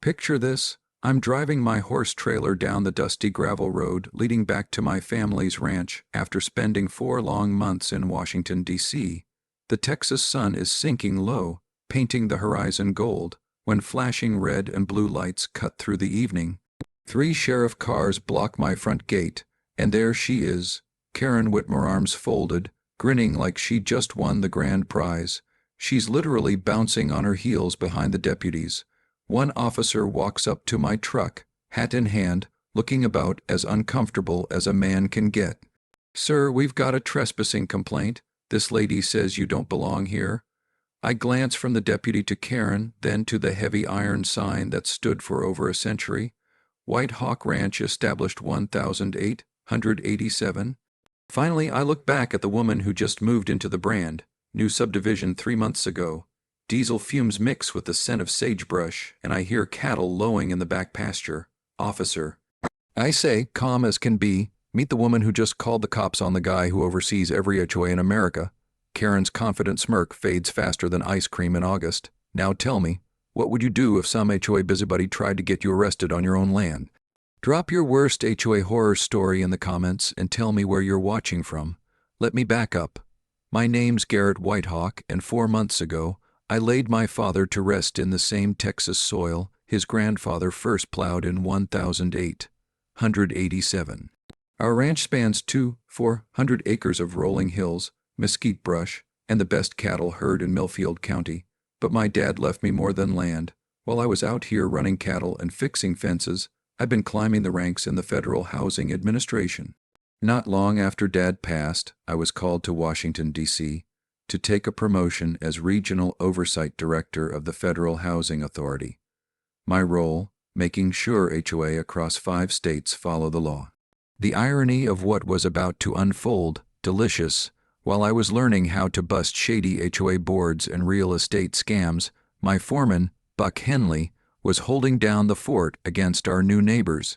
Picture this. I'm driving my horse trailer down the dusty gravel road leading back to my family's ranch after spending 4 long months in Washington, D.C. The Texas sun is sinking low, painting the horizon gold, when flashing red and blue lights cut through the evening. 3 sheriff cars block my front gate, and there she is, Karen Whitmore, arms folded, grinning like she just won the grand prize. She's literally bouncing on her heels behind the deputies. One officer walks up to my truck, hat in hand, looking about as uncomfortable as a man can get. "Sir, we've got a trespassing complaint. This lady says you don't belong here." I glance from the deputy to Karen, then to the heavy iron sign that stood for over a century. White Hawk Ranch, established 1887. Finally, I look back at the woman who just moved into the brand new subdivision 3 months ago. Diesel fumes mix with the scent of sagebrush, and I hear cattle lowing in the back pasture. "Officer," I say, calm as can be, "meet the woman who just called the cops on the guy who oversees every HOA in America." Karen's confident smirk fades faster than ice cream in August. "Now tell me, what would you do if some HOA busybody tried to get you arrested on your own land?" Drop your worst HOA horror story in the comments and tell me where you're watching from. Let me back up. My name's Garrett Whitehawk, and 4 months ago, I laid my father to rest in the same Texas soil his grandfather first plowed in 1887. Our ranch spans 400 acres of rolling hills, mesquite brush, and the best cattle herd in Millfield County. But my dad left me more than land. While I was out here running cattle and fixing fences, I've been climbing the ranks in the Federal Housing Administration. Not long after Dad passed, I was called to Washington, D.C., to take a promotion as Regional Oversight Director of the Federal Housing Authority. My role, making sure HOA across 5 states follow the law. The irony of what was about to unfold, delicious. While I was learning how to bust shady HOA boards and real estate scams, my foreman, Buck Henley, was holding down the fort against our new neighbors.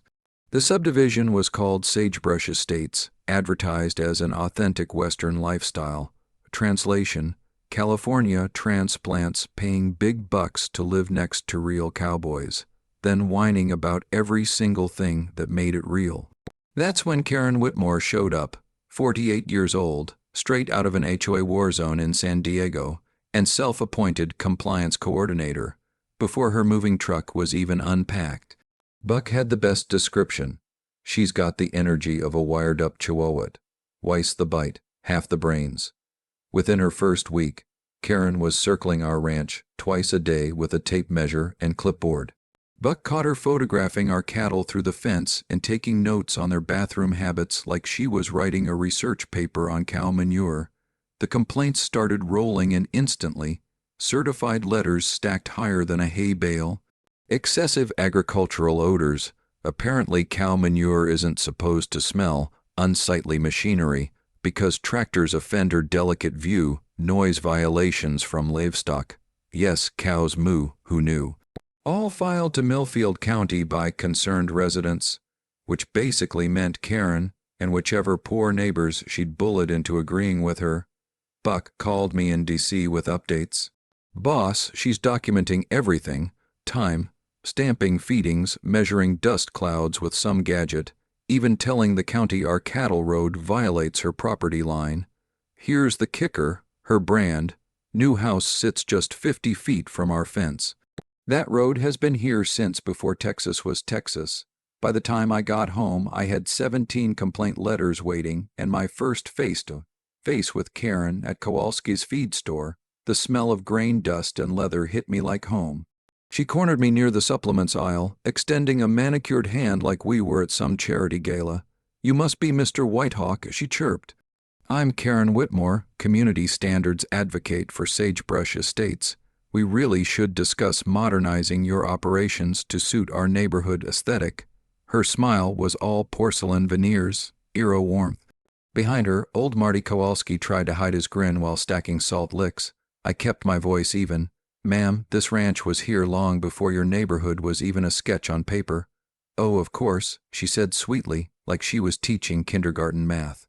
The subdivision was called Sagebrush Estates, advertised as an authentic Western lifestyle. Translation: California transplants paying big bucks to live next to real cowboys, then whining about every single thing that made it real. That's when Karen Whitmore showed up, 48 years old, straight out of an HOA war zone in San Diego, and self-appointed compliance coordinator, before her moving truck was even unpacked. Buck had the best description. "She's got the energy of a wired-up chihuahua. Twice the bite, half the brains." Within her first week, Karen was circling our ranch twice a day with a tape measure and clipboard. Buck caught her photographing our cattle through the fence and taking notes on their bathroom habits like she was writing a research paper on cow manure. The complaints started rolling in instantly, certified letters stacked higher than a hay bale. Excessive agricultural odors. Apparently cow manure isn't supposed to smell. Unsightly machinery, because tractors offend her delicate view. Noise violations from livestock. Yes, cows moo, who knew? All filed to Millfield County by concerned residents, which basically meant Karen and whichever poor neighbors she'd bullied into agreeing with her. Buck called me in D.C. with updates. "Boss, she's documenting everything. Time, stamping feedings, measuring dust clouds with some gadget, even telling the county our cattle road violates her property line. Here's the kicker, her brand. New house sits just 50 feet from our fence. That road has been here since before Texas was Texas. By the time I got home, I had 17 complaint letters waiting and my first face-to-face with Karen at Kowalski's feed store. The smell of grain dust and leather hit me like home. She cornered me near the supplements aisle, extending a manicured hand like we were at some charity gala. "You must be Mr. Whitehawk," she chirped. "I'm Karen Whitmore, community standards advocate for Sagebrush Estates. We really should discuss modernizing your operations to suit our neighborhood aesthetic." Her smile was all porcelain veneers, Eero warmth. Behind her, old Marty Kowalski tried to hide his grin while stacking salt licks. I kept my voice even. "Ma'am, this ranch was here long before your neighborhood was even a sketch on paper." "Oh, of course," she said sweetly, like she was teaching kindergarten math.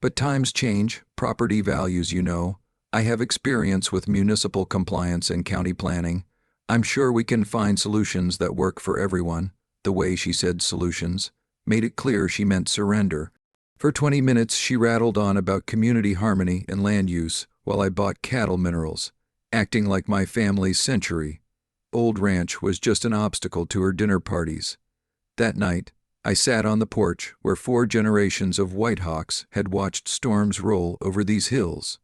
"But times change, property values, you know. I have experience with municipal compliance and county planning. I'm sure we can find solutions that work for everyone. The way she said solutions made it clear she meant surrender. For 20 minutes she rattled on about community harmony and land use while I bought cattle minerals, acting like my family's century-old ranch was just an obstacle to her dinner parties. That night, I sat on the porch where 4 generations of Whitehawks had watched storms roll over these hills.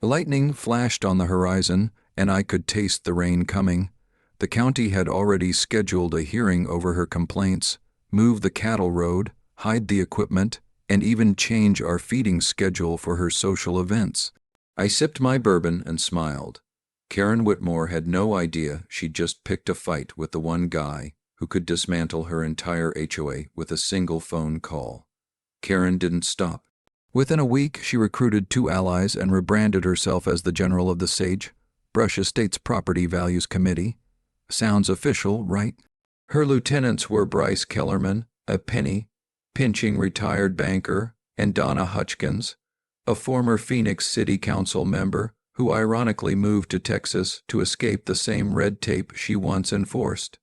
The lightning flashed on the horizon, and I could taste the rain coming. The county had already scheduled a hearing over her complaints, move the cattle road, hide the equipment, and even change our feeding schedule for her social events. I sipped my bourbon and smiled. Karen Whitmore had no idea she'd just picked a fight with the one guy who could dismantle her entire HOA with a single phone call. Karen didn't stop. Within a week, she recruited 2 allies and rebranded herself as the general of the Sage Brush Estates Property Values Committee. Sounds official, right? Her lieutenants were Bryce Kellerman, a penny-pinching retired banker, and Donna Hutchkins, a former Phoenix City Council member who ironically moved to Texas to escape the same red tape she once enforced.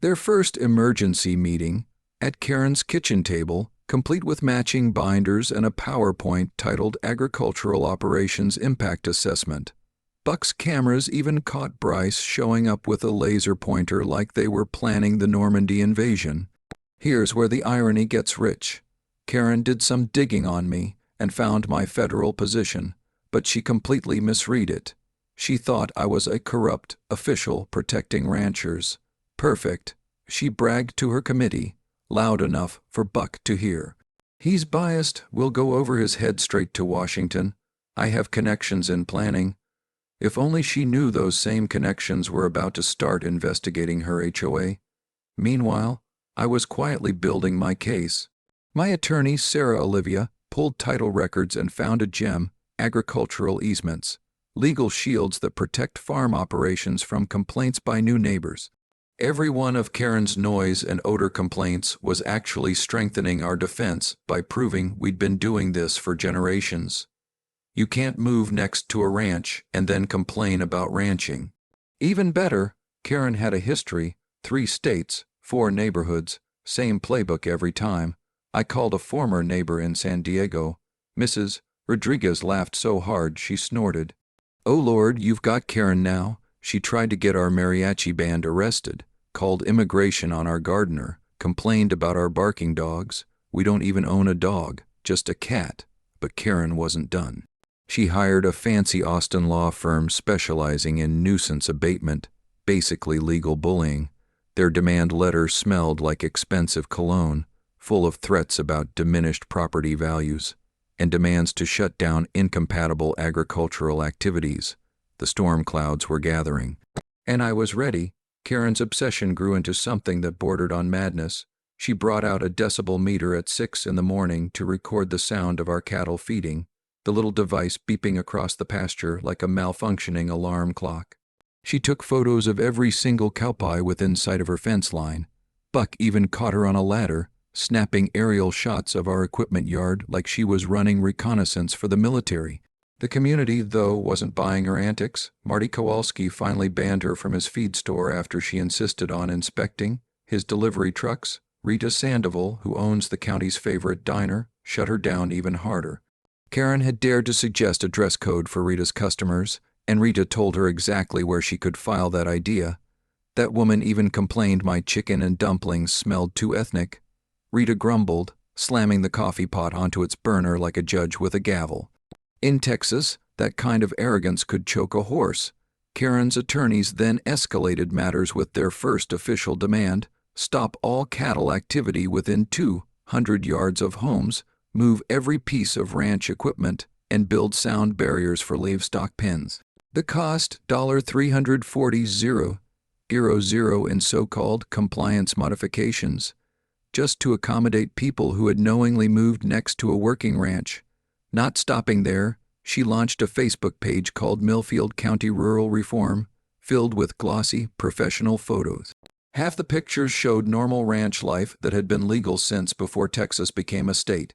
Their first emergency meeting, at Karen's kitchen table, complete with matching binders and a PowerPoint titled Agricultural Operations Impact Assessment. Buck's cameras even caught Bryce showing up with a laser pointer like they were planning the Normandy invasion. Here's where the irony gets rich. Karen did some digging on me and found my federal position, but she completely misread it. She thought I was a corrupt official protecting ranchers. Perfect, she bragged to her committee, loud enough for Buck to hear. He's biased, we'll go over his head straight to Washington. I have connections in planning. If only she knew those same connections were about to start investigating her HOA. Meanwhile, I was quietly building my case. My attorney, Sarah Olivia, pulled title records and found a gem: agricultural easements, legal shields that protect farm operations from complaints by new neighbors. Every one of Karen's noise and odor complaints was actually strengthening our defense by proving we'd been doing this for generations. You can't move next to a ranch and then complain about ranching. Even better, Karen had a history: 3 states, 4 neighborhoods, same playbook every time. I called a former neighbor in San Diego. Mrs. Rodriguez laughed so hard she snorted. "Oh Lord, you've got Karen now." She tried to get our mariachi band arrested, called immigration on our gardener, complained about our barking dogs. We don't even own a dog, just a cat. But Karen wasn't done. She hired a fancy Austin law firm specializing in nuisance abatement, basically legal bullying. Their demand letter smelled like expensive cologne, full of threats about diminished property values and demands to shut down incompatible agricultural activities. The storm clouds were gathering. And I was ready. Karen's obsession grew into something that bordered on madness. She brought out a decibel meter at 6 in the morning to record the sound of our cattle feeding, the little device beeping across the pasture like a malfunctioning alarm clock. She took photos of every single cowpie within sight of her fence line. Buck even caught her on a ladder, snapping aerial shots of our equipment yard like she was running reconnaissance for the military. The community, though, wasn't buying her antics. Marty Kowalski finally banned her from his feed store after she insisted on inspecting his delivery trucks. Rita Sandoval, who owns the county's favorite diner, shut her down even harder. Karen had dared to suggest a dress code for Rita's customers, and Rita told her exactly where she could file that idea. That woman even complained my chicken and dumplings smelled too ethnic. Rita grumbled, slamming the coffee pot onto its burner like a judge with a gavel. In Texas, that kind of arrogance could choke a horse. Karen's attorneys then escalated matters with their first official demand: stop all cattle activity within 200 yards of homes, move every piece of ranch equipment, and build sound barriers for livestock pens. The cost, $340,000 in so-called compliance modifications, just to accommodate people who had knowingly moved next to a working ranch. Not stopping there, she launched a Facebook page called Millfield County Rural Reform, filled with glossy, professional photos. Half the pictures showed normal ranch life that had been legal since before Texas became a state.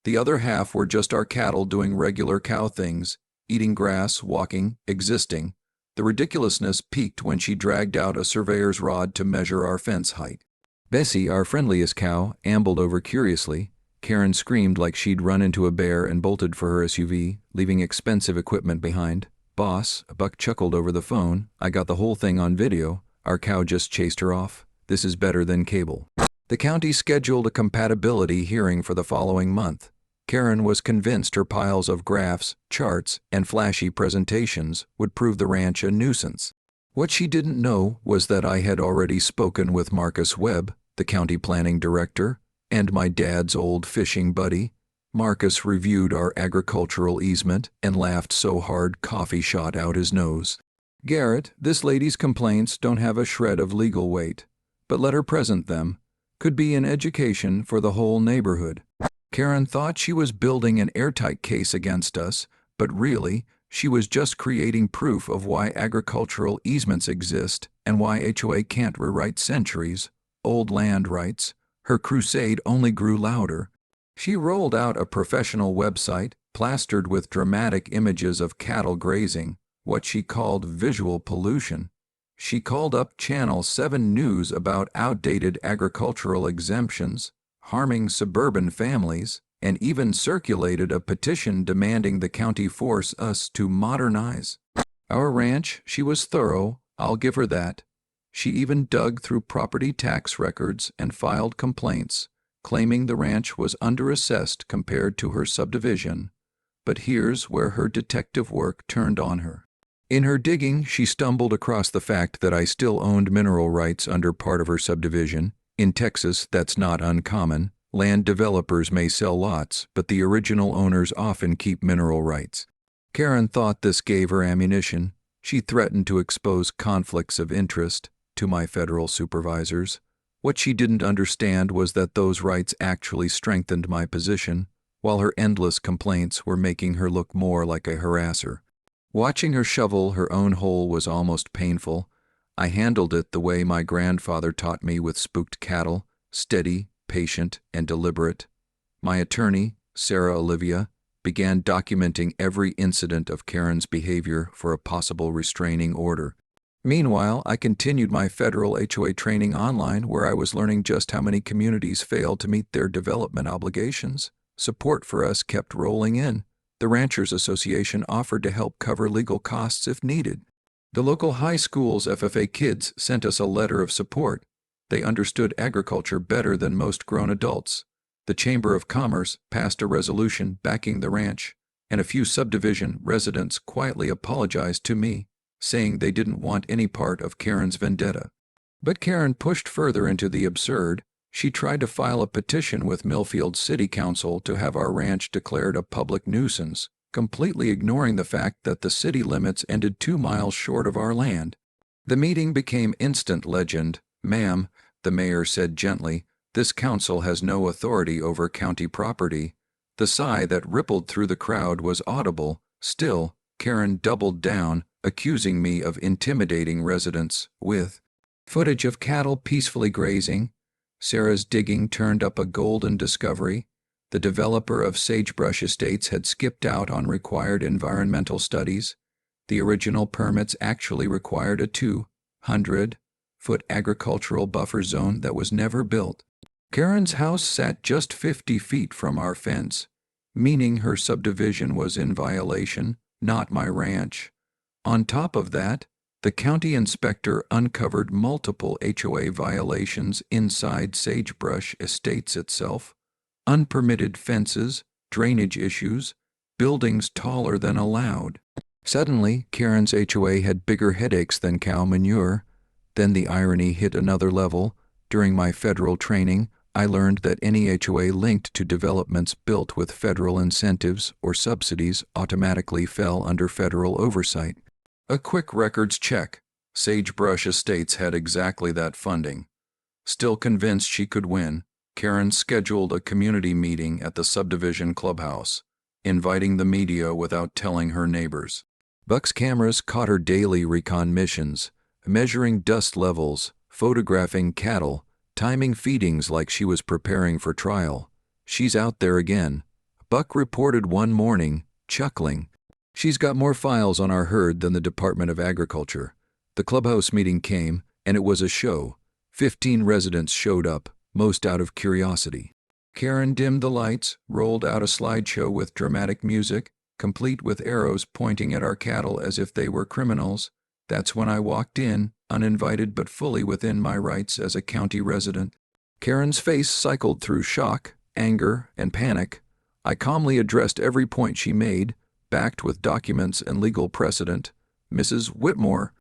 The other half were just our cattle doing regular cow things, eating grass, walking, existing. The ridiculousness peaked when she dragged out a surveyor's rod to measure our fence height. Bessie, our friendliest cow, ambled over curiously. Karen screamed like she'd run into a bear and bolted for her SUV, leaving expensive equipment behind. Boss, Buck chuckled over the phone. I got the whole thing on video. Our cow just chased her off. This is better than cable. The county scheduled a compatibility hearing for the following month. Karen was convinced her piles of graphs, charts, and flashy presentations would prove the ranch a nuisance. What she didn't know was that I had already spoken with Marcus Webb, the county planning director, and my dad's old fishing buddy. Marcus reviewed our agricultural easement and laughed so hard coffee shot out his nose. Garrett, this lady's complaints don't have a shred of legal weight, but let her present them. Could be an education for the whole neighborhood. Karen thought she was building an airtight case against us, but really, she was just creating proof of why agricultural easements exist and why HOA can't rewrite centuries-old land rights. Her crusade only grew louder. She rolled out a professional website, plastered with dramatic images of cattle grazing, what she called visual pollution. She called up Channel 7 News about outdated agricultural exemptions, harming suburban families, and even circulated a petition demanding the county force us to modernize our ranch. She was thorough, I'll give her that. She even dug through property tax records and filed complaints, claiming the ranch was underassessed compared to her subdivision. But here's where her detective work turned on her. In her digging, she stumbled across the fact that I still owned mineral rights under part of her subdivision. In Texas, that's not uncommon. Land developers may sell lots, but the original owners often keep mineral rights. Karen thought this gave her ammunition. She threatened to expose conflicts of interest to my federal supervisors. What she didn't understand was that those rights actually strengthened my position, while her endless complaints were making her look more like a harasser. Watching her shovel her own hole was almost painful. I handled it the way my grandfather taught me with spooked cattle, steady, patient, and deliberate. My attorney, Sarah Olivia, began documenting every incident of Karen's behavior for a possible restraining order. Meanwhile, I continued my federal HOA training online, where I was learning just how many communities fail to meet their development obligations. Support for us kept rolling in. The Ranchers Association offered to help cover legal costs if needed. The local high school's FFA kids sent us a letter of support. They understood agriculture better than most grown adults. The Chamber of Commerce passed a resolution backing the ranch, and a few subdivision residents quietly apologized to me, saying they didn't want any part of Karen's vendetta. But Karen pushed further into the absurd. She tried to file a petition with Millfield City Council to have our ranch declared a public nuisance, completely ignoring the fact that the city limits ended 2 miles short of our land. The meeting became instant legend. "Ma'am," the mayor said gently, "this council has no authority over county property." The sigh that rippled through the crowd was audible. Still, Karen doubled down, accusing me of intimidating residents with footage of cattle peacefully grazing. Sarah's digging turned up a golden discovery. The developer of Sagebrush Estates had skipped out on required environmental studies. The original permits actually required a 200-foot agricultural buffer zone that was never built. Karen's house sat just 50 feet from our fence, meaning her subdivision was in violation, not my ranch. On top of that, the county inspector uncovered multiple HOA violations inside Sagebrush Estates itself: unpermitted fences, drainage issues, buildings taller than allowed. Suddenly, Karen's HOA had bigger headaches than cow manure. Then the irony hit another level. During my federal training, I learned that any HOA linked to developments built with federal incentives or subsidies automatically fell under federal oversight. A quick records check. Sagebrush Estates had exactly that funding. Still convinced she could win, Karen scheduled a community meeting at the subdivision clubhouse, inviting the media without telling her neighbors. Buck's cameras caught her daily recon missions, measuring dust levels, photographing cattle, timing feedings like she was preparing for trial. "She's out there again," Buck reported one morning, chuckling. She's got more files on our herd than the Department of Agriculture. The clubhouse meeting came, and it was a show. 15 residents showed up, most out of curiosity. Karen dimmed the lights, rolled out a slideshow with dramatic music, complete with arrows pointing at our cattle as if they were criminals. That's when I walked in, uninvited but fully within my rights as a county resident. Karen's face cycled through shock, anger, and panic. I calmly addressed every point she made, backed with documents and legal precedent. "Mrs. Whitmore,"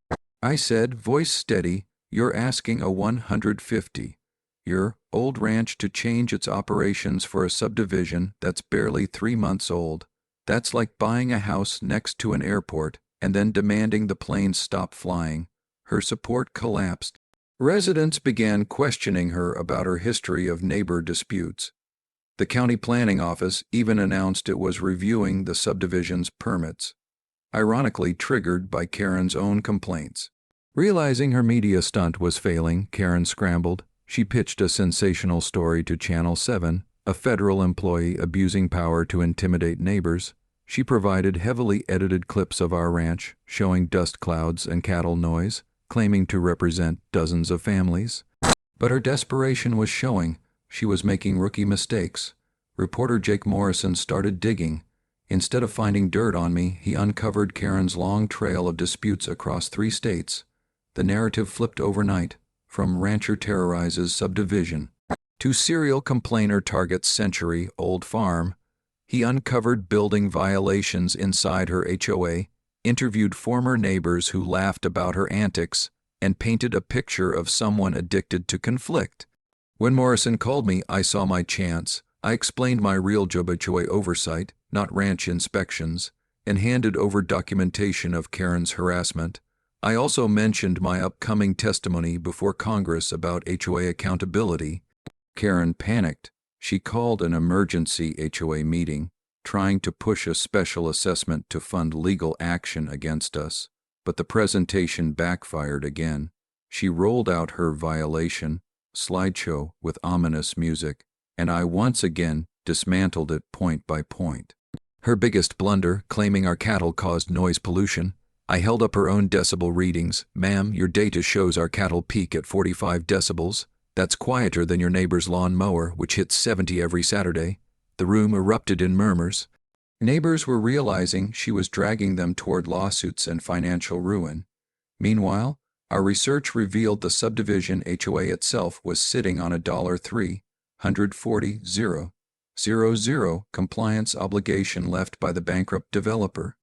I said, voice steady, "you're asking a 150. Your old ranch to change its operations for a subdivision that's barely 3 months old. That's like buying a house next to an airport and then demanding the planes stop flying." Her support collapsed. Residents began questioning her about her history of neighbor disputes. The county planning office even announced it was reviewing the subdivision's permits, ironically triggered by Karen's own complaints. Realizing her media stunt was failing, Karen scrambled. She pitched a sensational story to Channel 7, a federal employee abusing power to intimidate neighbors. She provided heavily edited clips of our ranch, showing dust clouds and cattle noise, claiming to represent dozens of families. But her desperation was showing. She was making rookie mistakes. Reporter Jake Morrison started digging. Instead of finding dirt on me, he uncovered Karen's long trail of disputes across 3 states. The narrative flipped overnight, from rancher terrorizes subdivision to serial complainer targets century-old farm. He uncovered building violations inside her HOA, interviewed former neighbors who laughed about her antics, and painted a picture of someone addicted to conflict. When Morrison called me, I saw my chance. I explained my real job HOA oversight, not ranch inspections, and handed over documentation of Karen's harassment. I also mentioned my upcoming testimony before Congress about HOA accountability. Karen panicked. She called an emergency HOA meeting, trying to push a special assessment to fund legal action against us. But the presentation backfired again. She rolled out her violation slideshow with ominous music, and I once again dismantled it point by point. Her biggest blunder, claiming our cattle caused noise pollution. I held up her own decibel readings. "Ma'am, your data shows our cattle peak at 45 decibels. That's quieter than your neighbor's lawn mower, which hits 70 every Saturday." The room erupted in murmurs. Neighbors were realizing she was dragging them toward lawsuits and financial ruin. Meanwhile, our research revealed the subdivision HOA itself was sitting on a $340,000 compliance obligation left by the bankrupt developer.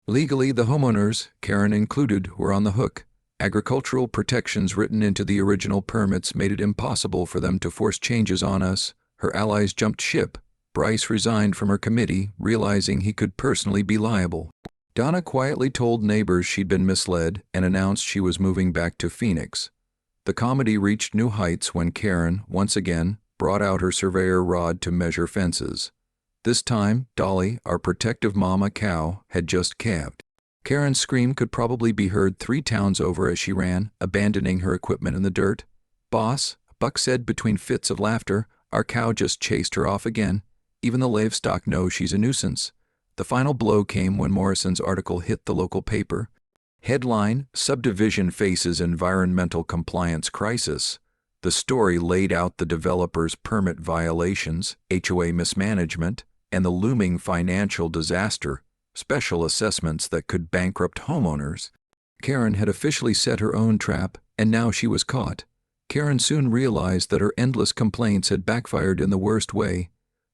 Legally, the homeowners, Karen included, were on the hook. Agricultural protections written into the original permits made it impossible for them to force changes on us. Her allies jumped ship. Bryce resigned from her committee, realizing he could personally be liable. Donna quietly told neighbors she'd been misled and announced she was moving back to Phoenix. The comedy reached new heights when Karen, once again, brought out her surveyor rod to measure fences. This time, Dolly, our protective mama cow, had just calved. Karen's scream could probably be heard 3 towns over as she ran, abandoning her equipment in the dirt. "Boss," Buck said between fits of laughter, "our cow just chased her off again. Even the livestock knows she's a nuisance." The final blow came when Morrison's article hit the local paper. Headline: Subdivision Faces Environmental Compliance Crisis. The story laid out the developer's permit violations, HOA mismanagement, and the looming financial disaster, special assessments that could bankrupt homeowners. Karen had officially set her own trap, and now she was caught. Karen soon realized that her endless complaints had backfired in the worst way.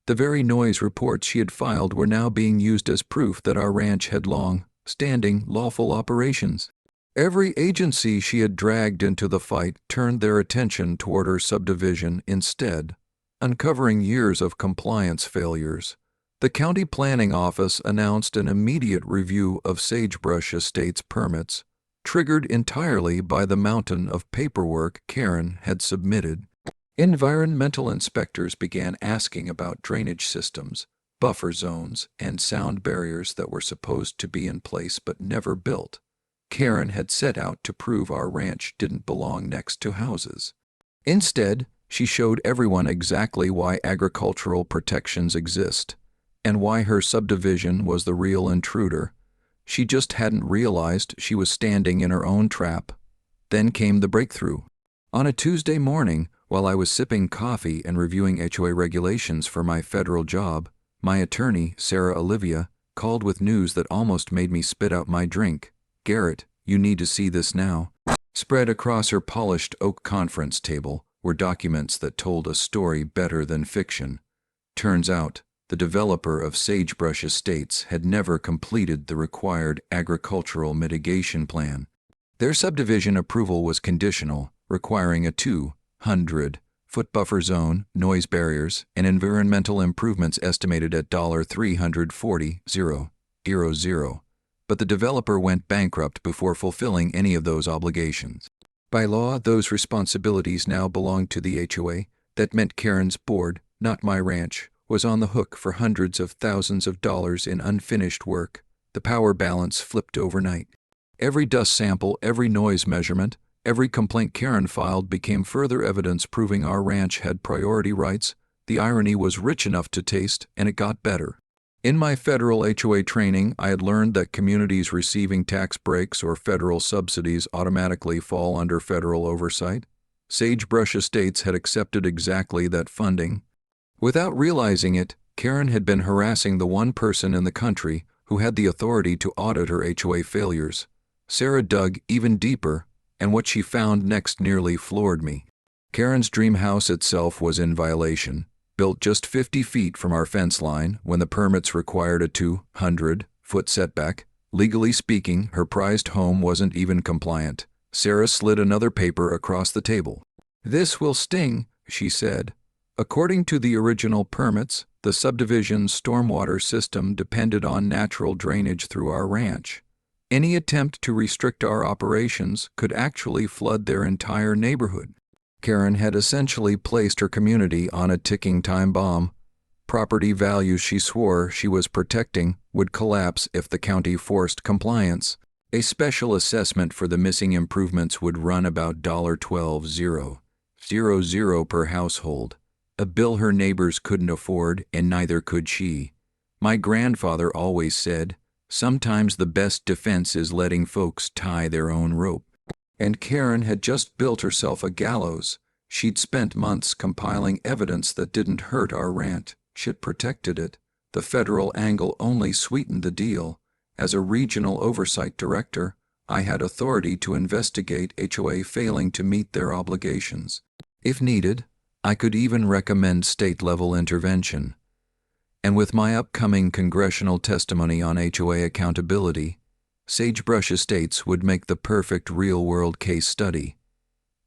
The very noise reports she had filed were now being used as proof that our ranch had long-standing lawful operations. Every agency she had dragged into the fight turned their attention toward her subdivision instead, uncovering years of compliance failures. The county planning office announced an immediate review of Sagebrush Estates permits, triggered entirely by the mountain of paperwork Karen had submitted. Environmental inspectors began asking about drainage systems, buffer zones, and sound barriers that were supposed to be in place but never built. Karen had set out to prove our ranch didn't belong next to houses. Instead, she showed everyone exactly why agricultural protections exist, and why her subdivision was the real intruder. She just hadn't realized she was standing in her own trap. Then came the breakthrough. On a Tuesday morning, while I was sipping coffee and reviewing HOA regulations for my federal job, my attorney, Sarah Olivia, called with news that almost made me spit out my drink. "Garrett, you need to see this now." Spread across her polished oak conference table were documents that told a story better than fiction. Turns out, the developer of Sagebrush Estates had never completed the required agricultural mitigation plan. Their subdivision approval was conditional, requiring a 200-foot buffer zone, noise barriers, and environmental improvements estimated at $340,000. But the developer went bankrupt before fulfilling any of those obligations. By law, those responsibilities now belonged to the HOA. That meant Karen's board, not my ranch, was on the hook for hundreds of thousands of dollars in unfinished work. The power balance flipped overnight. Every dust sample, every noise measurement, every complaint Karen filed became further evidence proving our ranch had priority rights. The irony was rich enough to taste, and it got better. In my federal HOA training, I had learned that communities receiving tax breaks or federal subsidies automatically fall under federal oversight. Sagebrush Estates had accepted exactly that funding. Without realizing it, Karen had been harassing the one person in the country who had the authority to audit her HOA failures. Sarah dug even deeper, and what she found next nearly floored me. Karen's dream house itself was in violation, built just 50 feet from our fence line when the permits required a 200-foot setback. Legally speaking, her prized home wasn't even compliant. Sarah slid another paper across the table. "This will sting," she said. "According to the original permits, the subdivision's stormwater system depended on natural drainage through our ranch. Any attempt to restrict our operations could actually flood their entire neighborhood." Karen had essentially placed her community on a ticking time bomb. Property values she swore she was protecting would collapse if the county forced compliance. A special assessment for the missing improvements would run about $12,000 per household, a bill her neighbors couldn't afford, and neither could she. My grandfather always said, "Sometimes the best defense is letting folks tie their own rope." And Karen had just built herself a gallows. She'd spent months compiling evidence that didn't hurt our ranch. She'd protected it. The federal angle only sweetened the deal. As a regional oversight director, I had authority to investigate HOA failing to meet their obligations. If needed, I could even recommend state-level intervention. And with my upcoming congressional testimony on HOA accountability, Sagebrush Estates would make the perfect real-world case study.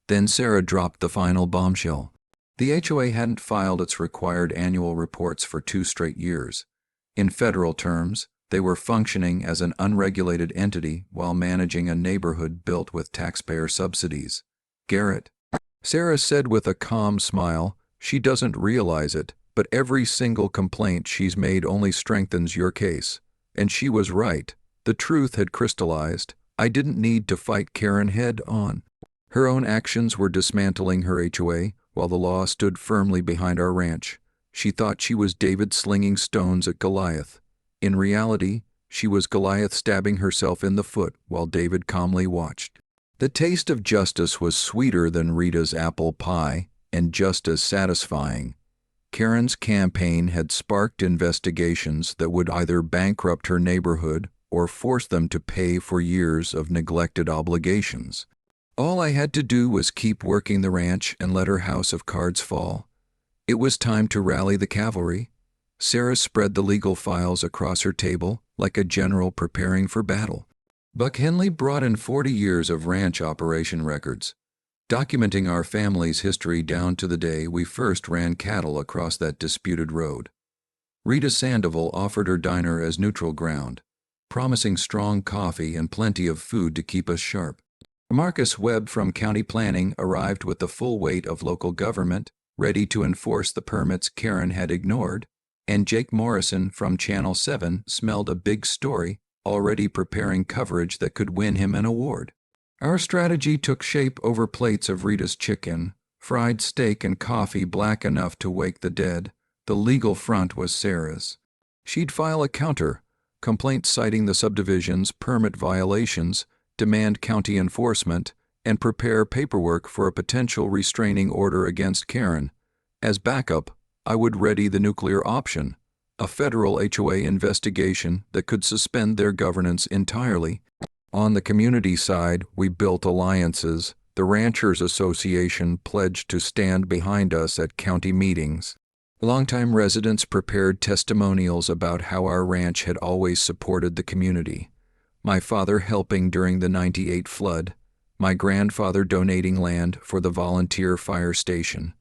Then Sarah dropped the final bombshell. The HOA hadn't filed its required annual reports for 2 straight years. In federal terms, they were functioning as an unregulated entity while managing a neighborhood built with taxpayer subsidies. "Garrett," Sarah said with a calm smile, "she doesn't realize it, but every single complaint she's made only strengthens your case." And she was right. The truth had crystallized. I didn't need to fight Karen head on. Her own actions were dismantling her HOA, while the law stood firmly behind our ranch. She thought she was David slinging stones at Goliath. In reality, she was Goliath stabbing herself in the foot while David calmly watched. The taste of justice was sweeter than Rita's apple pie, and just as satisfying. Karen's campaign had sparked investigations that would either bankrupt her neighborhood or force them to pay for years of neglected obligations. All I had to do was keep working the ranch and let her house of cards fall. It was time to rally the cavalry. Sarah spread the legal files across her table like a general preparing for battle. Buck Henley brought in 40 years of ranch operation records, documenting our family's history down to the day we first ran cattle across that disputed road. Rita Sandoval offered her diner as neutral ground, promising strong coffee and plenty of food to keep us sharp. Marcus Webb from County Planning arrived with the full weight of local government, ready to enforce the permits Karen had ignored, and Jake Morrison from Channel 7 smelled a big story, already preparing coverage that could win him an award. Our strategy took shape over plates of Rita's chicken, fried steak and coffee black enough to wake the dead. The legal front was Sarah's. She'd file a counter, complaints citing the subdivision's permit violations, demand county enforcement, and prepare paperwork for a potential restraining order against Karen. As backup, I would ready the nuclear option, a federal HOA investigation that could suspend their governance entirely. On the community side, we built alliances. The Ranchers Association pledged to stand behind us at county meetings. Longtime residents prepared testimonials about how our ranch had always supported the community. My father helping during the '98 flood, my grandfather donating land for the volunteer fire station.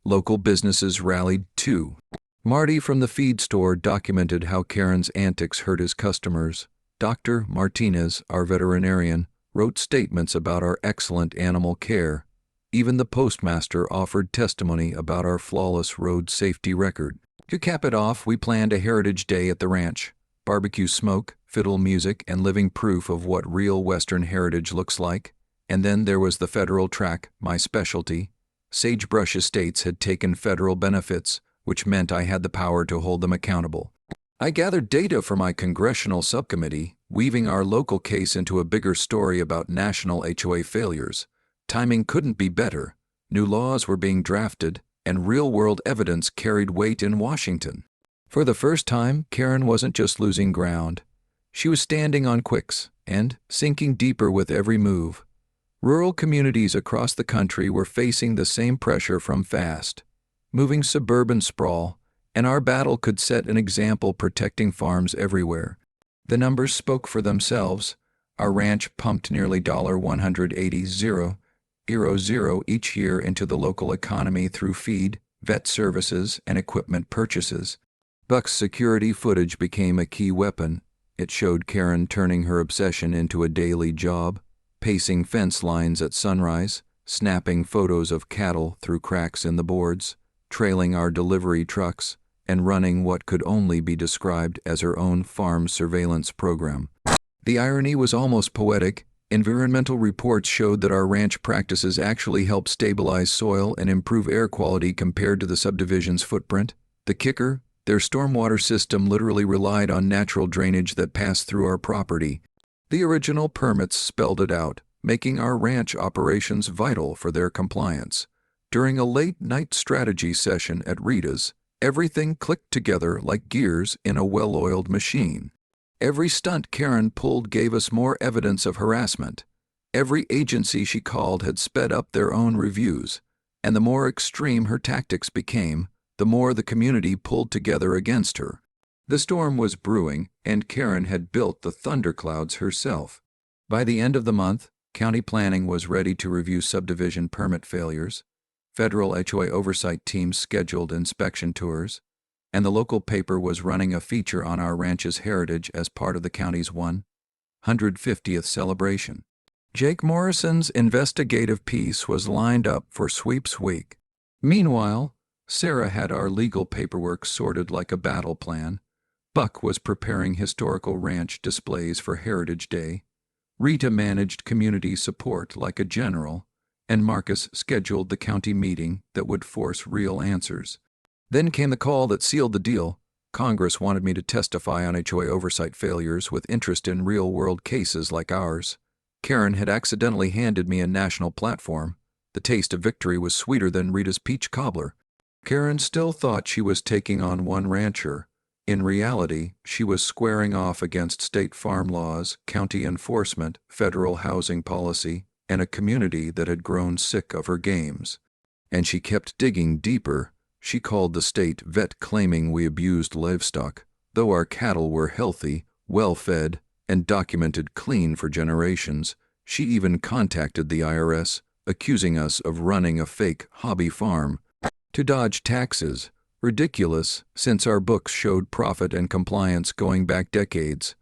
Local businesses rallied too. Marty from the feed store documented how Karen's antics hurt his customers. Dr. Martinez, our veterinarian, wrote statements about our excellent animal care. Even the postmaster offered testimony about our flawless road safety record. To cap it off, we planned a Heritage Day at the ranch. Barbecue smoke, fiddle music, and living proof of what real Western heritage looks like. And then there was the federal track, my specialty. Sagebrush Estates had taken federal benefits, which meant I had the power to hold them accountable. I gathered data for my congressional subcommittee, weaving our local case into a bigger story about national HOA failures. Timing couldn't be better. New laws were being drafted, and real-world evidence carried weight in Washington. For the first time, Karen wasn't just losing ground. She was standing on quicks and sinking deeper with every move. Rural communities across the country were facing the same pressure from fast-moving suburban sprawl, and our battle could set an example protecting farms everywhere. The numbers spoke for themselves. Our ranch pumped nearly $180,000 each year into the local economy through feed, vet services, and equipment purchases. Buck's security footage became a key weapon. It showed Karen turning her obsession into a daily job, pacing fence lines at sunrise, snapping photos of cattle through cracks in the boards, trailing our delivery trucks, and running what could only be described as her own farm surveillance program. The irony was almost poetic. Environmental reports showed that our ranch practices actually helped stabilize soil and improve air quality compared to the subdivision's footprint. The kicker, their stormwater system literally relied on natural drainage that passed through our property. The original permits spelled it out, making our ranch operations vital for their compliance. During a late-night strategy session at Rita's, everything clicked together like gears in a well-oiled machine. Every stunt Karen pulled gave us more evidence of harassment. Every agency she called had sped up their own reviews, and the more extreme her tactics became, the more the community pulled together against her. The storm was brewing, and Karen had built the thunderclouds herself. By the end of the month, county planning was ready to review subdivision permit failures. Federal HOA oversight teams scheduled inspection tours, and the local paper was running a feature on our ranch's heritage as part of the county's 150th celebration. Jake Morrison's investigative piece was lined up for sweeps week. Meanwhile, Sarah had our legal paperwork sorted like a battle plan. Buck was preparing historical ranch displays for Heritage Day. Rita managed community support like a general, and Marcus scheduled the county meeting that would force real answers. Then came the call that sealed the deal. Congress wanted me to testify on HOA oversight failures with interest in real-world cases like ours. Karen had accidentally handed me a national platform. The taste of victory was sweeter than Rita's peach cobbler. Karen still thought she was taking on one rancher. In reality, she was squaring off against state farm laws, county enforcement, federal housing policy, and a community that had grown sick of her games. And she kept digging deeper. She called the state vet claiming we abused livestock, though our cattle were healthy, well-fed, and documented clean for generations. She even contacted the IRS, accusing us of running a fake hobby farm to dodge taxes. Ridiculous, since our books showed profit and compliance going back decades.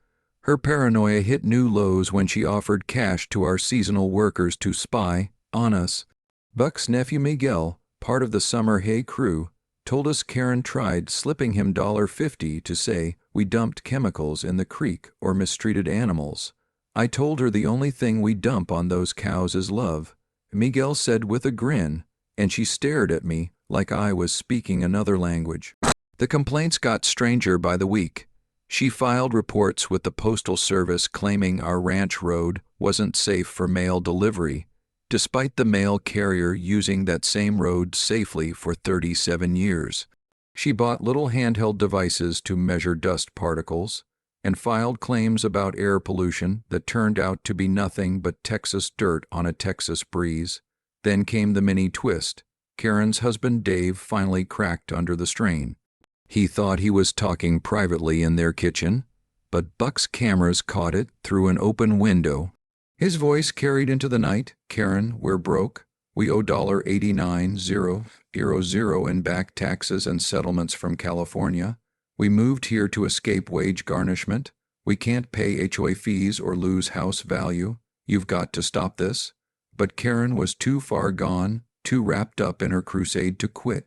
Her paranoia hit new lows when she offered cash to our seasonal workers to spy on us. Buck's nephew Miguel, part of the summer hay crew, told us Karen tried slipping him $50 to say we dumped chemicals in the creek or mistreated animals. I told her the only thing we dump on those cows is love, Miguel said with a grin, and she stared at me like I was speaking another language. The complaints got stranger by the week. She filed reports with the Postal Service claiming our ranch road wasn't safe for mail delivery, despite the mail carrier using that same road safely for 37 years. She bought little handheld devices to measure dust particles and filed claims about air pollution that turned out to be nothing but Texas dirt on a Texas breeze. Then came the mini twist. Karen's husband Dave finally cracked under the strain. He thought he was talking privately in their kitchen, but Buck's cameras caught it through an open window. His voice carried into the night. "Karen, we're broke. We owe $89,000 in back taxes and settlements from California. We moved here to escape wage garnishment. We can't pay HOA fees or lose house value. You've got to stop this." But Karen was too far gone, too wrapped up in her crusade to quit.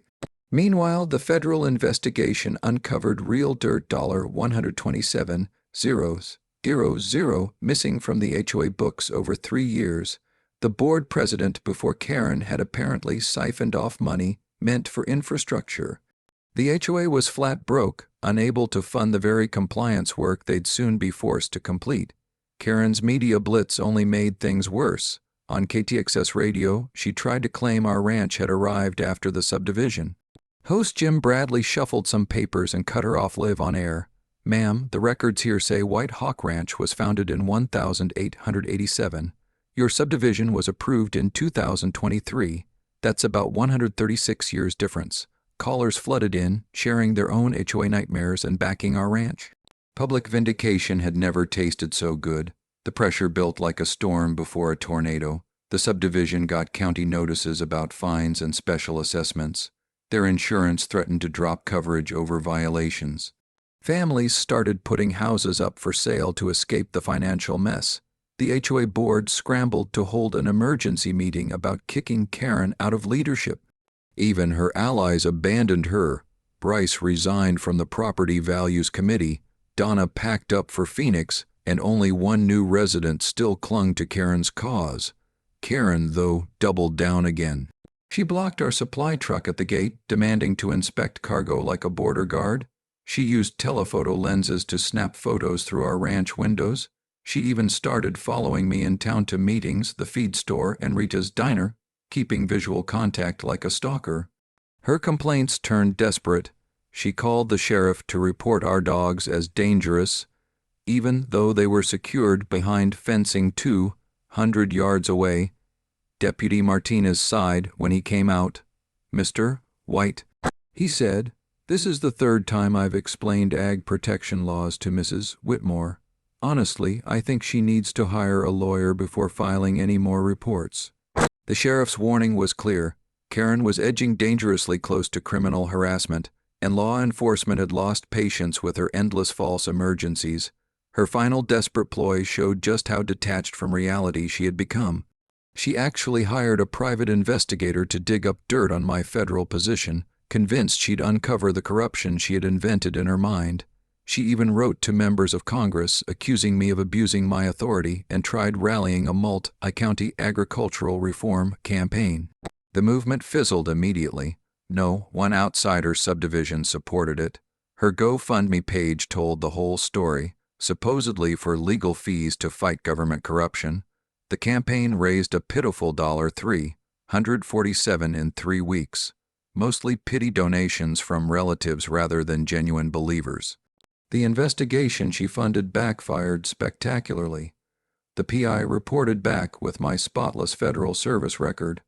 Meanwhile, the federal investigation uncovered real dirt $127,000 missing from the HOA books over 3 years. The board president before Karen had apparently siphoned off money meant for infrastructure. The HOA was flat broke, unable to fund the very compliance work they'd soon be forced to complete. Karen's media blitz only made things worse. On KTXS radio, she tried to claim our ranch had arrived after the subdivision. Host Jim Bradley shuffled some papers and cut her off live on air. "Ma'am, the records here say White Hawk Ranch was founded in 1887. Your subdivision was approved in 2023. That's about 136 years difference." Callers flooded in, sharing their own HOA nightmares and backing our ranch. Public vindication had never tasted so good. The pressure built like a storm before a tornado. The subdivision got county notices about fines and special assessments. Their insurance threatened to drop coverage over violations. Families started putting houses up for sale to escape the financial mess. The HOA board scrambled to hold an emergency meeting about kicking Karen out of leadership. Even her allies abandoned her. Bryce resigned from the Property Values Committee. Donna packed up for Phoenix, and only one new resident still clung to Karen's cause. Karen, though, doubled down again. She blocked our supply truck at the gate, demanding to inspect cargo like a border guard. She used telephoto lenses to snap photos through our ranch windows. She even started following me in town to meetings, the feed store, and Rita's diner, keeping visual contact like a stalker. Her complaints turned desperate. She called the sheriff to report our dogs as dangerous, even though they were secured behind fencing 200 yards away. Deputy Martinez sighed when he came out. "Mr. White," he said, "this is the third time I've explained ag protection laws to Mrs. Whitmore. Honestly, I think she needs to hire a lawyer before filing any more reports." The sheriff's warning was clear. Karen was edging dangerously close to criminal harassment, and law enforcement had lost patience with her endless false emergencies. Her final desperate ploy showed just how detached from reality she had become. She actually hired a private investigator to dig up dirt on my federal position, convinced she'd uncover the corruption she had invented in her mind. She even wrote to members of Congress accusing me of abusing my authority and tried rallying a multi-county agricultural reform campaign. The movement fizzled immediately. No one outsider subdivision supported it. Her GoFundMe page told the whole story, supposedly for legal fees to fight government corruption. The campaign raised a pitiful $347 in 3 weeks, mostly pity donations from relatives rather than genuine believers. The investigation she funded backfired spectacularly. The PI reported back with my spotless federal service record,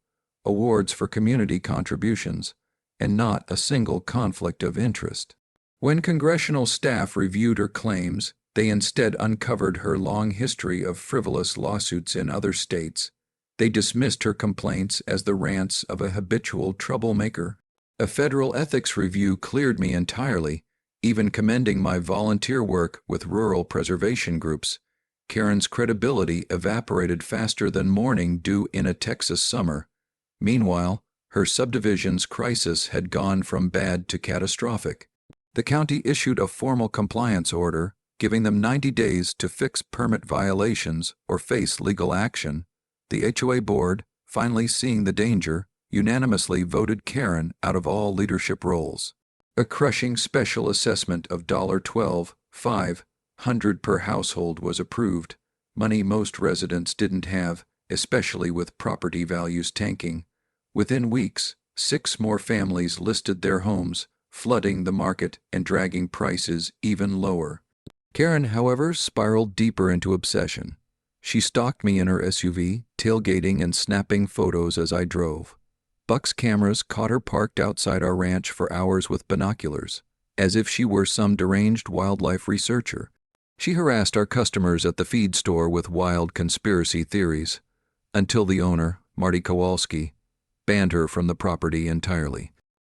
awards for community contributions, and not a single conflict of interest. When congressional staff reviewed her claims, they instead uncovered her long history of frivolous lawsuits in other states. They dismissed her complaints as the rants of a habitual troublemaker. A federal ethics review cleared me entirely, even commending my volunteer work with rural preservation groups. Karen's credibility evaporated faster than morning dew in a Texas summer. Meanwhile, her subdivision's crisis had gone from bad to catastrophic. The county issued a formal compliance order, giving them 90 days to fix permit violations or face legal action. The HOA board, finally seeing the danger, unanimously voted Karen out of all leadership roles. A crushing special assessment of $12 $500 per household was approved, money most residents didn't have, especially with property values tanking. Within weeks, 6 more families listed their homes, flooding the market and dragging prices even lower. Karen, however, spiraled deeper into obsession. She stalked me in her SUV, tailgating and snapping photos as I drove. Buck's cameras caught her parked outside our ranch for hours with binoculars, as if she were some deranged wildlife researcher. She harassed our customers at the feed store with wild conspiracy theories, until the owner, Marty Kowalski, banned her from the property entirely.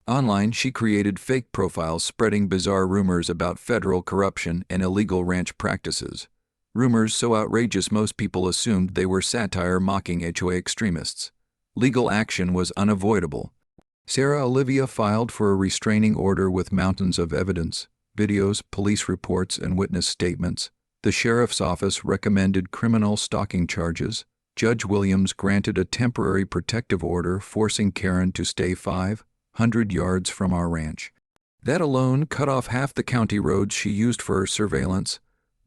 Online, she created fake profiles spreading bizarre rumors about federal corruption and illegal ranch practices. Rumors so outrageous most people assumed they were satire mocking HOA extremists. Legal action was unavoidable. Sarah Olivia filed for a restraining order with mountains of evidence, videos, police reports, and witness statements. The sheriff's office recommended criminal stalking charges. Judge Williams granted a temporary protective order forcing Karen to stay 500 yards from our ranch. That alone cut off half the county roads she used for her surveillance.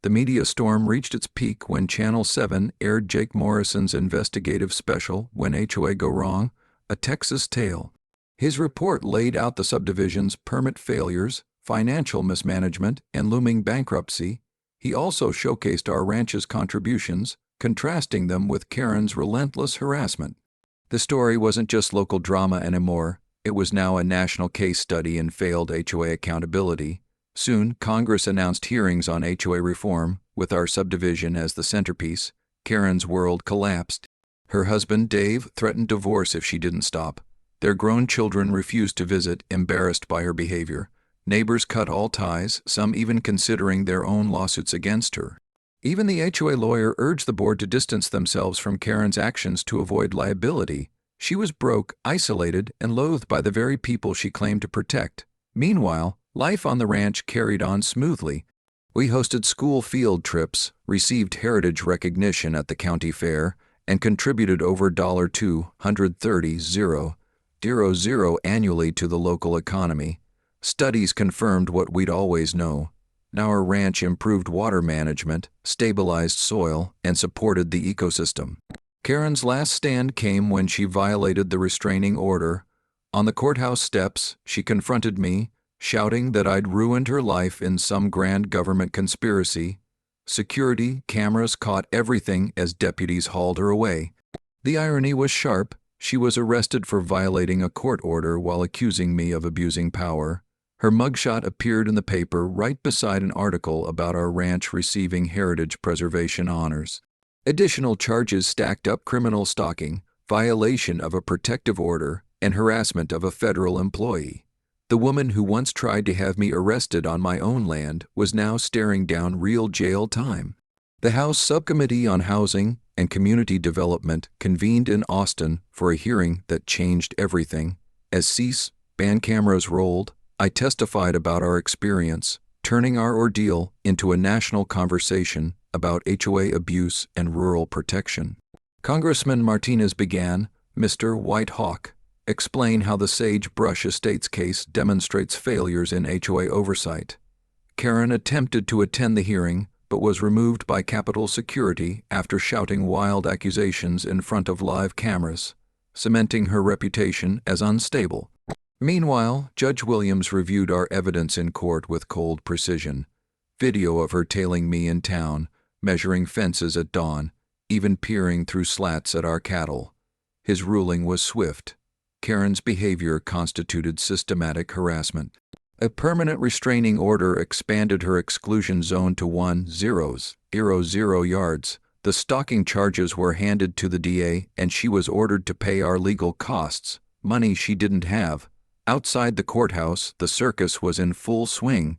The media storm reached its peak when Channel 7 aired Jake Morrison's investigative special, When HOA Go Wrong, A Texas Tale. His report laid out the subdivision's permit failures, financial mismanagement, and looming bankruptcy. He also showcased our ranch's contributions, contrasting them with Karen's relentless harassment. The story wasn't just local drama anymore. It was now a national case study in failed HOA accountability. Soon, Congress announced hearings on HOA reform, with our subdivision as the centerpiece. Karen's world collapsed. Her husband, Dave, threatened divorce if she didn't stop. Their grown children refused to visit, embarrassed by her behavior. Neighbors cut all ties, some even considering their own lawsuits against her. Even the HOA lawyer urged the board to distance themselves from Karen's actions to avoid liability. She was broke, isolated, and loathed by the very people she claimed to protect. Meanwhile, life on the ranch carried on smoothly. We hosted school field trips, received heritage recognition at the county fair, and contributed over $230,000 annually to the local economy. Studies confirmed what we'd always known. Our ranch improved water management, stabilized soil, and supported the ecosystem. Karen's last stand came when she violated the restraining order. On the courthouse steps, she confronted me, shouting that I'd ruined her life in some grand government conspiracy. Security cameras caught everything as deputies hauled her away. The irony was sharp. She was arrested for violating a court order while accusing me of abusing power. Her mugshot appeared in the paper right beside an article about our ranch receiving heritage preservation honors. Additional charges stacked up: criminal stalking, violation of a protective order, and harassment of a federal employee. The woman who once tried to have me arrested on my own land was now staring down real jail time. The House Subcommittee on Housing and Community Development convened in Austin for a hearing that changed everything. As C-SPAN cameras rolled, I testified about our experience, turning our ordeal into a national conversation about HOA abuse and rural protection. Congressman Martinez began, "Mr. White Hawk, explain how the Sagebrush Estates case demonstrates failures in HOA oversight." Karen attempted to attend the hearing, but was removed by Capitol Security after shouting wild accusations in front of live cameras, cementing her reputation as unstable. Meanwhile, Judge Williams reviewed our evidence in court with cold precision. Video of her tailing me in town, measuring fences at dawn, even peering through slats at our cattle. His ruling was swift. Karen's behavior constituted systematic harassment. A permanent restraining order expanded her exclusion zone to 1,000 yards. The stalking charges were handed to the DA, and she was ordered to pay our legal costs, money she didn't have. Outside the courthouse, the circus was in full swing.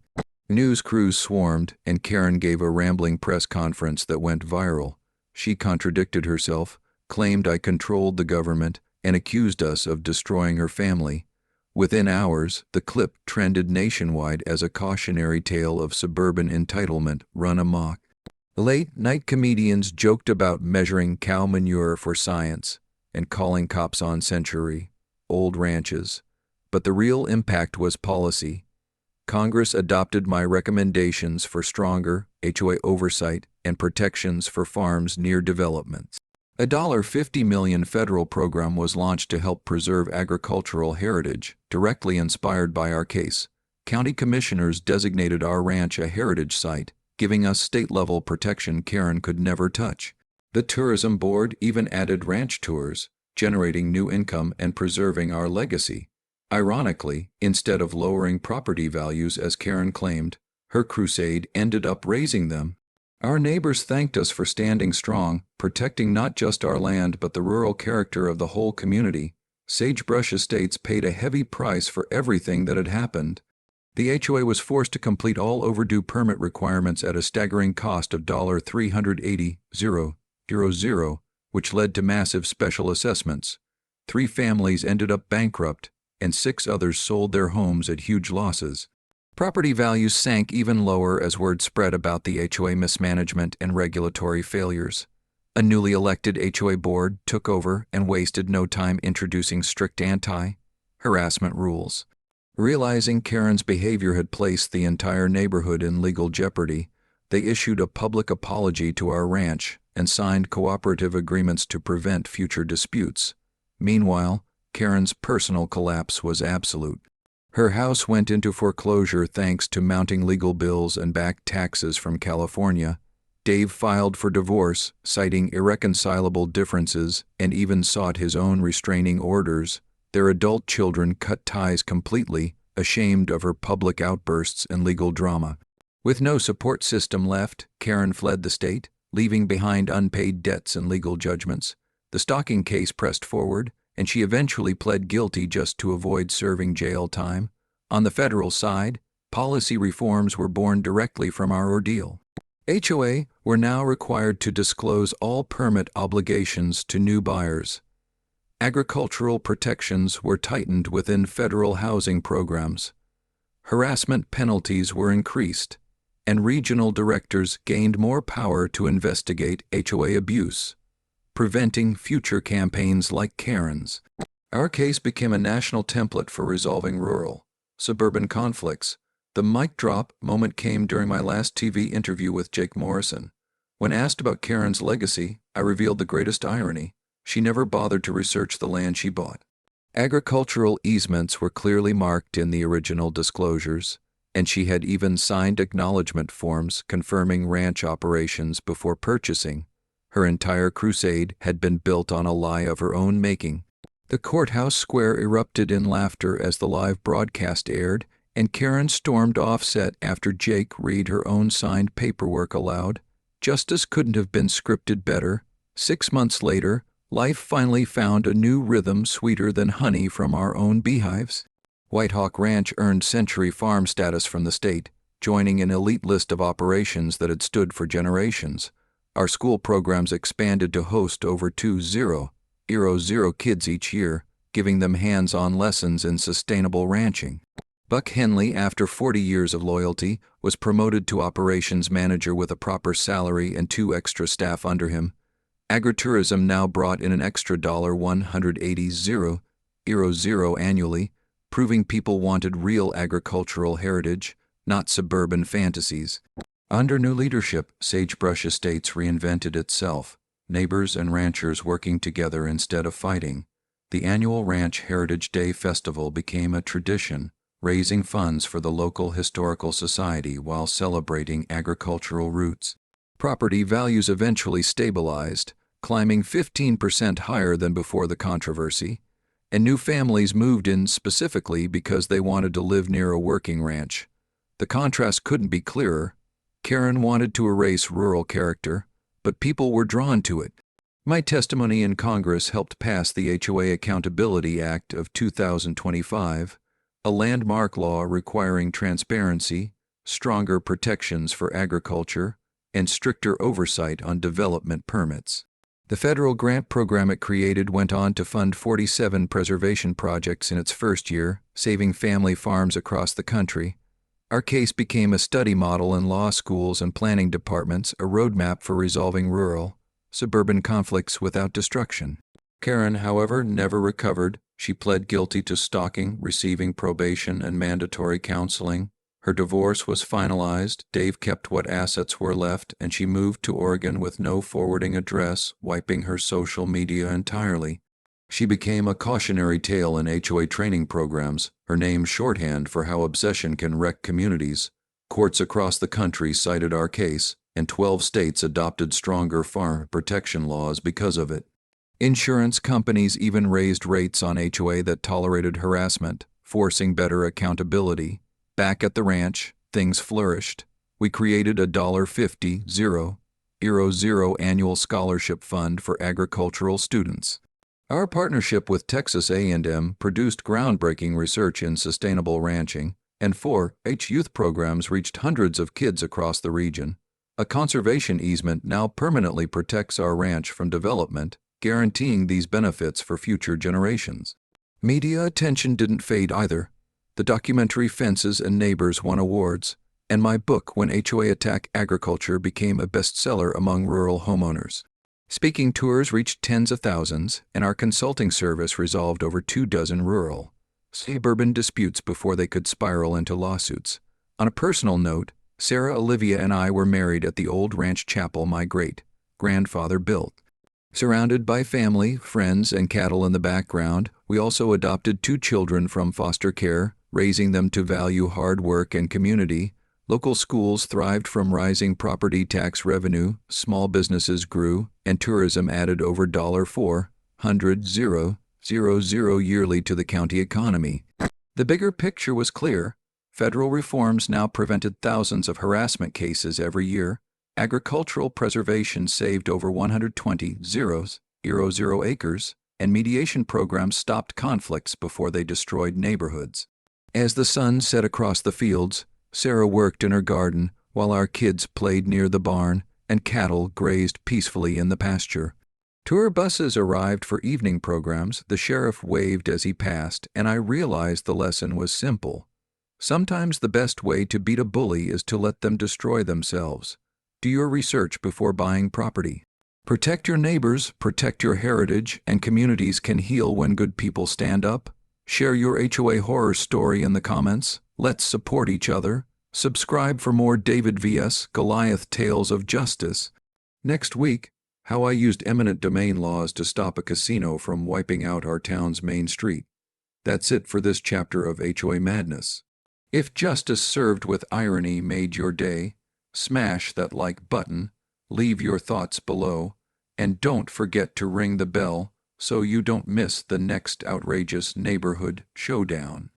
News crews swarmed, and Karen gave a rambling press conference that went viral. She contradicted herself, claimed I controlled the government, and accused us of destroying her family. Within hours, the clip trended nationwide as a cautionary tale of suburban entitlement run amok. Late-night comedians joked about measuring cow manure for science and calling cops on century-old ranches. But the real impact was policy. Congress adopted my recommendations for stronger HOA oversight and protections for farms near developments. A $50 million federal program was launched to help preserve agricultural heritage, directly inspired by our case. County commissioners designated our ranch a heritage site, giving us state-level protection Karen could never touch. The tourism board even added ranch tours, generating new income and preserving our legacy. Ironically, instead of lowering property values as Karen claimed, her crusade ended up raising them. Our neighbors thanked us for standing strong, protecting not just our land but the rural character of the whole community. Sagebrush Estates paid a heavy price for everything that had happened. The HOA was forced to complete all overdue permit requirements at a staggering cost of $380,000, which led to massive special assessments. 3 families ended up bankrupt, and 6 others sold their homes at huge losses. Property values sank even lower as word spread about the HOA mismanagement and regulatory failures. A newly elected HOA board took over and wasted no time introducing strict anti-harassment rules. Realizing Karen's behavior had placed the entire neighborhood in legal jeopardy, they issued a public apology to our ranch and signed cooperative agreements to prevent future disputes. Meanwhile, Karen's personal collapse was absolute. Her house went into foreclosure thanks to mounting legal bills and back taxes from California. Dave filed for divorce, citing irreconcilable differences, and even sought his own restraining orders. Their adult children cut ties completely, ashamed of her public outbursts and legal drama. With no support system left, Karen fled the state, leaving behind unpaid debts and legal judgments. The stalking case pressed forward, and she eventually pled guilty just to avoid serving jail time. On the federal side, policy reforms were born directly from our ordeal. HOA were now required to disclose all permit obligations to new buyers. Agricultural protections were tightened within federal housing programs. Harassment penalties were increased, and regional directors gained more power to investigate HOA abuse, preventing future campaigns like Karen's. Our case became a national template for resolving rural, suburban conflicts. The mic drop moment came during my last TV interview with Jake Morrison. When asked about Karen's legacy, I revealed the greatest irony. She never bothered to research the land she bought. Agricultural easements were clearly marked in the original disclosures, and she had even signed acknowledgement forms confirming ranch operations before purchasing. Her entire crusade had been built on a lie of her own making. The courthouse square erupted in laughter as the live broadcast aired, and Karen stormed offset after Jake read her own signed paperwork aloud. Justice couldn't have been scripted better. 6 months later, life finally found a new rhythm sweeter than honey from our own beehives. Whitehawk Ranch earned Century Farm status from the state, joining an elite list of operations that had stood for generations. Our school programs expanded to host over 2,000 kids each year, giving them hands-on lessons in sustainable ranching. Buck Henley, after 40 years of loyalty, was promoted to operations manager with a proper salary and 2 extra staff under him. Agritourism now brought in an extra $180,000 annually, proving people wanted real agricultural heritage, not suburban fantasies. Under new leadership, Sagebrush Estates reinvented itself, neighbors and ranchers working together instead of fighting. The annual Ranch Heritage Day Festival became a tradition, raising funds for the local historical society while celebrating agricultural roots. Property values eventually stabilized, climbing 15% higher than before the controversy, and new families moved in specifically because they wanted to live near a working ranch. The contrast couldn't be clearer. Karen wanted to erase rural character, but people were drawn to it. My testimony in Congress helped pass the HOA Accountability Act of 2025, a landmark law requiring transparency, stronger protections for agriculture, and stricter oversight on development permits. The federal grant program it created went on to fund 47 preservation projects in its first year, saving family farms across the country. Our case became a study model in law schools and planning departments, a roadmap for resolving rural, suburban conflicts without destruction. Karen, however, never recovered. She pled guilty to stalking, receiving probation and mandatory counseling. Her divorce was finalized, Dave kept what assets were left, and she moved to Oregon with no forwarding address, wiping her social media entirely. She became a cautionary tale in HOA training programs, her name shorthand for how obsession can wreck communities. Courts across the country cited our case, and 12 states adopted stronger fire protection laws because of it. Insurance companies even raised rates on HOA that tolerated harassment, forcing better accountability. Back at the ranch, things flourished. We created a $50,000 annual scholarship fund for agricultural students. Our partnership with Texas A&M produced groundbreaking research in sustainable ranching, and 4-H youth programs reached hundreds of kids across the region. A conservation easement now permanently protects our ranch from development, guaranteeing these benefits for future generations. Media attention didn't fade either. The documentary Fences and Neighbors won awards, and my book When HOA Attack Agriculture became a bestseller among rural homeowners. Speaking tours reached tens of thousands, and our consulting service resolved over 24 rural, suburban disputes before they could spiral into lawsuits. On a personal note, Sarah, Olivia, and I were married at the old ranch chapel my great-grandfather built. Surrounded by family, friends, and cattle in the background, we also adopted 2 children from foster care, raising them to value hard work and community. Local schools thrived from rising property tax revenue, small businesses grew, and tourism added over $400,000 yearly to the county economy. The bigger picture was clear. Federal reforms now prevented thousands of harassment cases every year. Agricultural preservation saved over 120,000 acres, and mediation programs stopped conflicts before they destroyed neighborhoods. As the sun set across the fields, Sarah worked in her garden while our kids played near the barn and cattle grazed peacefully in the pasture. Tour buses arrived for evening programs, the sheriff waved as he passed, and I realized the lesson was simple. Sometimes the best way to beat a bully is to let them destroy themselves. Do your research before buying property. Protect your neighbors, protect your heritage, and communities can heal when good people stand up. Share your HOA horror story in the comments. Let's support each other. Subscribe for more David vs. Goliath tales of justice. Next week, how I used eminent domain laws to stop a casino from wiping out our town's main street. That's it for this chapter of HOA Madness. If justice served with irony made your day, smash that like button, leave your thoughts below, and don't forget to ring the bell so you don't miss the next outrageous neighborhood showdown.